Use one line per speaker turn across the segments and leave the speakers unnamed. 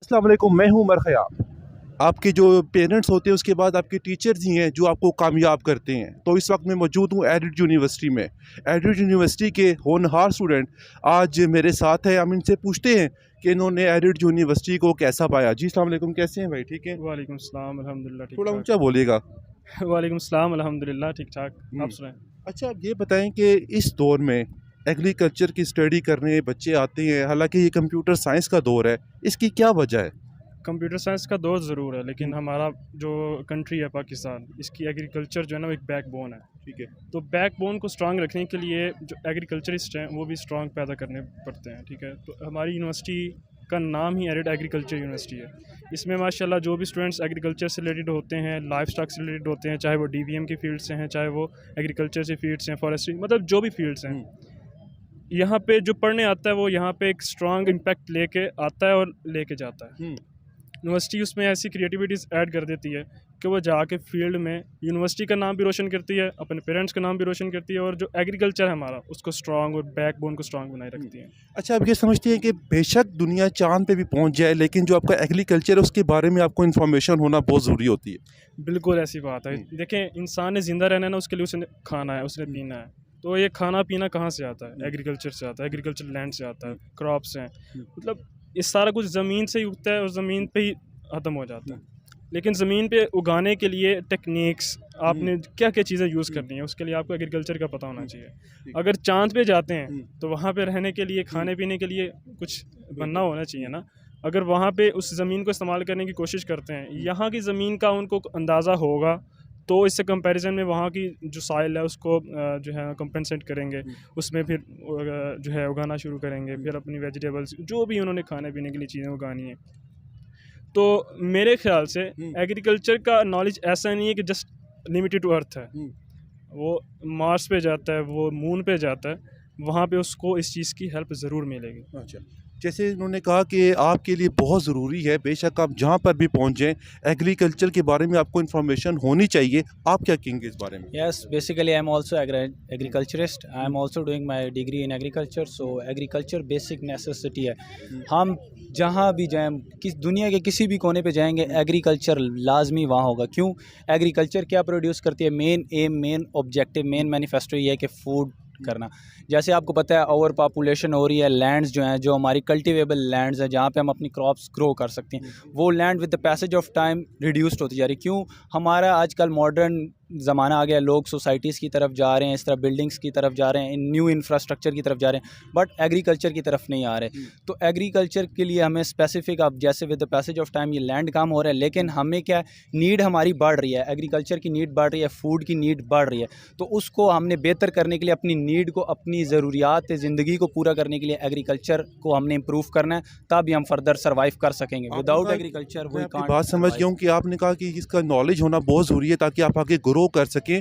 अस्सलाम वालेकुम, मैं हूं उमर ख़याम। आपके जो पेरेंट्स होते हैं उसके बाद आपके टीचर्स ही हैं जो आपको कामयाब करते हैं। तो इस वक्त मैं मौजूद हूं एडिट यूनिवर्सिटी में। एडिट यूनिवर्सिटी के होनहार स्टूडेंट आज मेरे साथ हैं। हम इनसे पूछते हैं कि इन्होंने एडिट यूनिवर्सिटी को कैसा पाया। जी अस्सलाम वालेकुम, कैसे हैं भाई? ठीक है,
वालेकुम सलाम अल्हम्दुलिल्लाह ठीक
थोड़ा ऊंचा
ठाक।
बोलिएगा।
वालेकुम सलाम अल्हम्दुलिल्लाह ठीक ठाक। आप
हम्म,
सुनाएं।
अच्छा, आप ये बताएं कि इस दौर में एग्रीकल्चर की स्टडी करने बच्चे आते हैं, हालांकि ये कंप्यूटर साइंस का दौर है, इसकी क्या वजह है?
कंप्यूटर साइंस का दौर ज़रूर है, लेकिन
हम्म,
हमारा जो कंट्री है पाकिस्तान, इसकी एग्रीकल्चर जो है ना वो एक बैकबोन है।
ठीक है।
तो बैकबोन को स्ट्रांग रखने के लिए जो एग्रीकल्चरिस्ट हैं वो भी स्ट्रांग पैदा करने पड़ते हैं। ठीक है, तो हमारी यूनिवर्सिटी का नाम ही एडिड एग्रीकल्चर यूनिवर्सिटी है। इसमें माशाल्लाह जो भी स्टूडेंट्स एग्रीकल्चर से रिलेटेड होते हैं, लाइफ स्टॉक से रिलेटेड होते हैं, चाहे वो डीवीएम की फील्ड से हैं, चाहे वो एग्रीकल्चर से फील्ड से हैं, फॉरेस्ट्री, मतलब जो भी फील्ड्स हैं,
हम्म,
यहाँ पे जो पढ़ने आता है वो यहाँ पे एक स्ट्रांग इम्पैक्ट लेके आता है और लेके जाता है।
हम्म,
यूनिवर्सिटी उसमें ऐसी क्रिएटिविटीज़ ऐड कर देती है कि वो जाके फील्ड में यूनिवर्सिटी का नाम भी रोशन करती है, अपने पेरेंट्स का नाम भी रोशन करती है, और जो एग्रीकल्चर है हमारा उसको स्ट्रांग और बैकबोन को स्ट्रांग बनाए
हम्म।
रखती है।
अच्छा, आप ये समझते हैं कि बेशक दुनिया चांद पे भी पहुंच जाए, लेकिन जो आपका एग्रीकल्चर है उसके बारे में आपको इन्फॉर्मेशन होना बहुत ज़रूरी होती है।
बिल्कुल ऐसी बात है। देखें, इंसान ने ज़िंदा रहना है ना, उसके लिए उसने खाना है, उसने पीना है। तो ये खाना पीना कहाँ से आता है? एग्रीकल्चर से आता है, एग्रीकल्चर लैंड से आता है, क्रॉप्स हैं, मतलब ये सारा कुछ ज़मीन से ही उगता है और ज़मीन पे ही ख़त्म हो जाता है। लेकिन ज़मीन पे उगाने के लिए टेक्निक्स आपने क्या क्या चीज़ें यूज़ करनी है, उसके लिए आपको एग्रीकल्चर का पता होना चाहिए। अगर चांद पे जाते हैं तो वहाँ पे रहने के लिए, खाने पीने के लिए कुछ बनना होना चाहिए ना। अगर वहाँ पे उस ज़मीन को इस्तेमाल करने की कोशिश करते हैं, यहाँ की ज़मीन का उनको अंदाज़ा होगा, तो इससे कंपैरिजन में वहाँ की जो साइल है उसको जो है कंपनसेट करेंगे, उसमें फिर जो है उगाना शुरू करेंगे, फिर अपनी वेजिटेबल्स जो भी उन्होंने खाने पीने के लिए चीज़ें उगानी है। तो मेरे ख्याल से एग्रीकल्चर का नॉलेज ऐसा नहीं है कि जस्ट लिमिटेड टू अर्थ है। वो मार्स पे जाता है, वो मून पे जाता है, वहाँ पे उसको इस चीज़ की हेल्प ज़रूर मिलेगी।
अच्छा, जैसे उन्होंने कहा कि आपके लिए बहुत ज़रूरी है, बेशक आप जहाँ पर भी पहुँच जाएँ, एग्रीकल्चर के बारे में आपको इन्फॉर्मेशन होनी चाहिए। आप क्या कहेंगे इस बारे में?
Yes, basically I'm also agriculturist. I'm also doing my degree in agriculture. So agriculture basic necessity है। हम जहाँ भी जाएं, किस दुनिया के किसी भी कोने पे जाएंगे, एग्रीकल्चर लाजमी वहाँ होगा। क्यों? एग्रीकल्चर क्या प्रोड्यूस करती है? Main M, main objective, main manifesto ये है कि फूड करना। जैसे आपको पता है ओवर पॉपुलेशन हो रही है, लैंड्स जो हैं, जो हमारी कल्टीवेबल लैंड्स हैं जहाँ पे हम अपनी क्रॉप्स ग्रो कर सकते हैं, वो land with the passage of time reduced होती जा रही है। क्यों? हमारा आजकल मॉडर्न ज़माना आ गया, लोग सोसाइटीज़ की तरफ जा रहे हैं, इस तरह बिल्डिंग्स की तरफ जा रहे हैं, न्यू इंफ्रास्ट्रक्चर की तरफ जा रहे हैं, बट एग्रीकल्चर की तरफ नहीं आ रहे। तो एग्रीकल्चर के लिए हमें स्पेसिफिक, अब जैसे with the passage of time ये लैंड कम हो रहा है, लेकिन हमें क्या, नीड हमारी बढ़ रही है, एग्रीकल्चर की नीड बढ़ रही है, फूड की नीड बढ़ रही है। तो उसको हमने बेहतर करने के लिए, अपनी नीड को, अपनी ज़रूरियात ज़िंदगी को पूरा करने के लिए एग्रीकल्चर को हमने इम्प्रूव करना है, तब हम फर्दर सर्वाइव कर सकेंगे। विदाउट एग्रीकल्चर
मैं
वी
आपकी
कांट
बात समझ गया हूँ कि आपने कहा कि इसका नॉलेज होना बहुत ज़रूरी है ताकि आप आगे ग्रो कर सकें।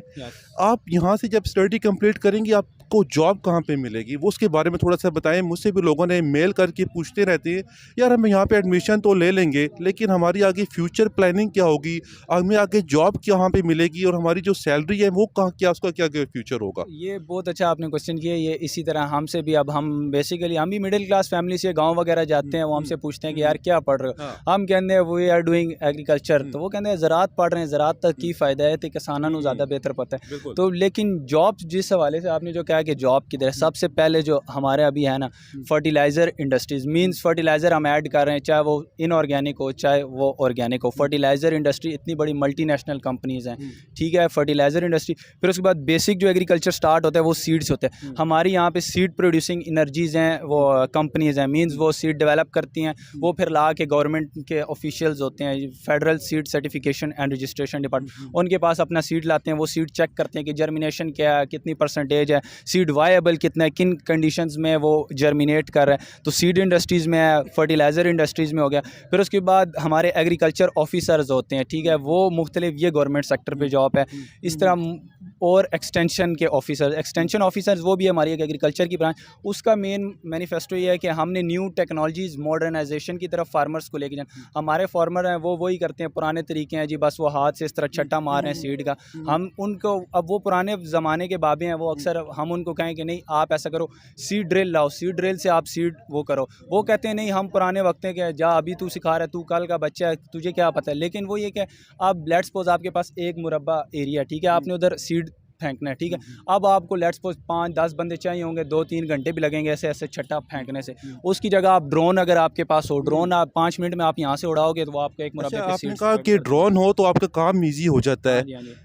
आप यहाँ से जब स्टडी कंप्लीट करेंगे आपको जॉब कहाँ पे मिलेगी, वो उसके बारे में थोड़ा सा बताएं। मुझसे भी लोगों ने मेल करके पूछते रहते हैं, यार हम यहाँ पे एडमिशन तो ले लेंगे, लेकिन हमारी आगे फ्यूचर प्लानिंग क्या होगी, हमें आगे जॉब कहाँ पे मिलेगी, और हमारी जो सैलरी है वो कहाँ, क्या उसका क्या फ्यूचर होगा।
ये बहुत अच्छा आपने क्वेश्चन किया। ये इसी तरह हमसे भी, अब हम बेसिकली हम भी मिडिल क्लास फैमिली से गांव वगैरह जाते हैं, वो हमसे पूछते हैं कि यार क्या पढ़ रहे हो, हम कहते हैं वी आर डूइंग एग्रीकल्चर, तो वो कहते हैं ज़रात पढ़ रहे हैं, ज़रात तक की फ़ायदा है, तो किसानों को ज़्यादा बेहतर पता है। तो लेकिन जॉब, जिस हवाले से आपने जो कहा कि जॉब की तरह, सबसे पहले जो हमारे अभी है ना, फर्टिलाइज़र इंडस्ट्रीज, मीन्स फर्टिलाइज़र हम ऐड कर रहे हैं, चाहे वो इनऑर्गेनिक हो चाहे वो ऑर्गेनिक हो। फर्टिलाइज़र इंडस्ट्री इतनी बड़ी मल्टीनेशनल कंपनीज़ हैं, ठीक है, फर्टिलाइज़र इंडस्ट्री। फिर उसके बाद बेसिक जो एग्रीकल्चर स्टार्ट होता है वो सीड्स होते हैं। हमारी यहाँ पे सीड प्रोड्यूसिंग एनर्जीज़ हैं, वो कंपनीज़ हैं, मीन्स वो सीड डेवलप करती हैं, वो फिर ला के गवर्नमेंट के ऑफिशियल्स होते हैं, federal seed certification and registration department, उनके पास अपना सीड लाते हैं, वो सीड चेक करते हैं कि जर्मिनेशन क्या है, कितनी परसेंटेज है, सीड वायबल कितना है, किन कंडीशंस में वो जर्मिनेट कर रहा है। तो सीड इंडस्ट्रीज़ में है, फर्टिलाइज़र इंडस्ट्रीज़ में हो गया। फिर उसके बाद हमारे एग्रीकल्चर ऑफिसर्स होते हैं, ठीक है, वो मुख्तलिफ, ये गवर्नमेंट सेक्टर पे जॉब है। इस तरह और एक्सटेंशन के ऑफिसर्स, एक्सटेंशन ऑफिसर्स वो भी हमारी एक एग्रीकल्चर की ब्रांच। उसका मेन मैनिफेस्टो ये है कि हमने न्यू टेक्नोलॉजीज़, मॉडर्नाइजेशन की तरफ फार्मर्स को लेके जाना। हमारे फार्मर हैं वो वही करते हैं, पुराने तरीके हैं जी, बस वो हाथ से इस तरह छट्टा मार रहे हैं सीड का। हम उनको, अब वो पुराने ज़माने के बाबे हैं, वो अक्सर हम उनको कहें कि नहीं आप ऐसा करो, सीड ड्रिल लाओ, सीड ड्रिल से आप सीड वो करो, वो कहते हैं नहीं हम पुराने वक्त हैं कि जा अभी तू सिखा रहा है, तू कल का बच्चा है, तुझे क्या पता है। लेकिन वो ये कि आप लेट्स सपोज आपके पास एक मुरब्बा एरिया, ठीक है, आपने उधर सीड फेंकना है, ठीक है, अब आपको लेट्स सपोज 5-10 बंदे चाहिए होंगे, 2-3 घंटे भी लगेंगे ऐसे ऐसे छट्टा फेंकने से। उसकी जगह आप ड्रोन, अगर आपके पास हो ड्रोन, आप 5 मिनट में आप यहाँ से उड़ाओगे तो वो आपको एक मुरब्बे
अच्छा,
पे
आपने
सीड्स
कहा कि ड्रोन हो तो आपका काम ईजी हो जाता है।
हाँ जी।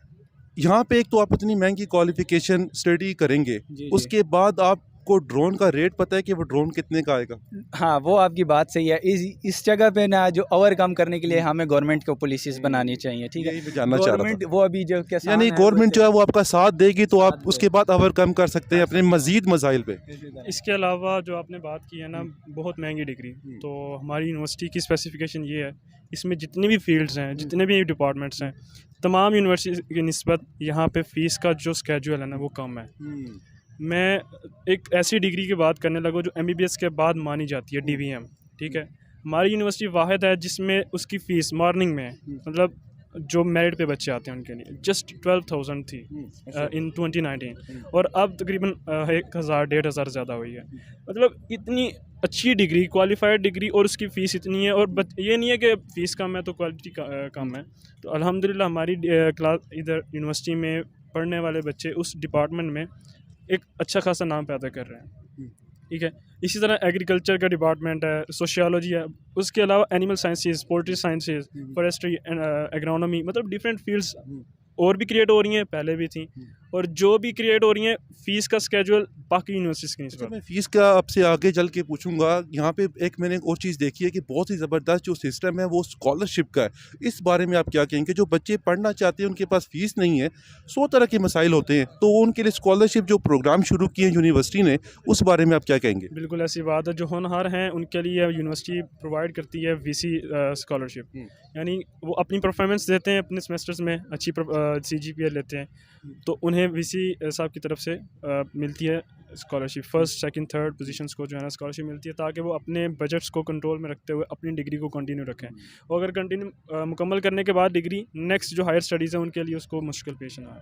यहाँ पे एक तो आप इतनी महंगी क्वालिफिकेशन स्टडी करेंगे,
जी।
उसके बाद आपको ड्रोन का रेट पता है कि वो ड्रोन कितने का आएगा?
हाँ, वो आपकी बात सही है। इस जगह पे ना जो ओवरकम करने के लिए हमें गवर्नमेंट को पॉलिसीज़ बनानी चाहिए, ठीक है।
यही मैं जानना चाह रहा था।
गवर्नमेंट वो अभी जो किसान
यानी
है,
गवर्नमेंट जो है वो आपका साथ देगी तो आप
साथ
उसके बाद ओवरकम कर सकते हैं अपने मजीद मसाइल पे।
इसके अलावा जो आपने बात की है ना, बहुत महंगी डिग्री, तो हमारी यूनिवर्सिटी की स्पेसिफिकेशन ये है, इसमें जितने भी फील्ड्स हैं, जितने भी डिपार्टमेंट्स हैं, तमाम यूनिवर्सिटी की निस्बत यहाँ पे फ़ीस का जो स्केड्यूल है ना वो कम है। मैं एक ऐसी डिग्री की बात करने लगा जो एमबीबीएस के बाद मानी जाती है, डीवीएम, ठीक है। हमारी यूनिवर्सिटी वाहिद है जिसमें उसकी फ़ीस मॉर्निंग में, मतलब जो मेरिट पे बच्चे आते हैं उनके लिए जस्ट 12,000 थी इन 2019, और अब तकरीबन 1,000-1,500 ज़्यादा हुई है। मतलब इतनी अच्छी डिग्री, क्वालिफाइड डिग्री, और उसकी फ़ीस इतनी है, और ये नहीं है कि फ़ीस कम है तो क्वालिटी कम है। तो अल्हम्दुलिल्लाह हमारी क्लास इधर यूनिवर्सिटी में पढ़ने वाले बच्चे उस डिपार्टमेंट में एक अच्छा खासा नाम पैदा कर रहे हैं, ठीक है। इसी तरह एग्रीकल्चर का डिपार्टमेंट है, सोशियोलॉजी है, उसके अलावा animal sciences, poultry sciences, forestry, agronomy, मतलब डिफरेंट फील्ड्स और भी क्रिएट हो रही हैं, पहले भी थी, और जो भी क्रिएट हो रही हैं, फ़ीस का स्केड्यूल बाकी यूनिवर्सिटीज़ की
अच्छा,
निस्बत।
मैं फ़ीस का आपसे आगे चल के पूछूंगा। यहाँ पे एक मैंने और चीज़ देखी है कि बहुत ही ज़बरदस्त जो सिस्टम है वो स्कॉलरशिप का है। इस बारे में आप क्या कहेंगे? जो बच्चे पढ़ना चाहते हैं उनके पास फ़ीस नहीं है, 100 तरह के मसाइल होते हैं, तो उनके लिए स्कॉलरशिप जो प्रोग्राम शुरू किए हैं यूनिवर्सिटी ने, उस बारे में आप क्या कहेंगे?
बिल्कुल ऐसी बात है, जो होनहार हैं उनके लिए यूनिवर्सिटी प्रोवाइड करती है वीसी स्कॉलरशिप, यानी वो अपनी परफॉर्मेंस देते हैं अपने सेमेस्टर्स में, अच्छी सीजीपीए लेते हैं, तो उन्हें वीसी साहब की तरफ से मिलती है scholarship, first second third positions को जो है ना स्कॉलरशिप मिलती है, ताकि वो अपने बजट्स को कंट्रोल में रखते हुए अपनी डिग्री को कंटिन्यू रखें। और अगर कंटिन्यू मुकम्मल करने के बाद डिग्री नेक्स्ट जो हायर स्टडीज़ हैं उनके लिए उसको मुश्किल पेश ना आए।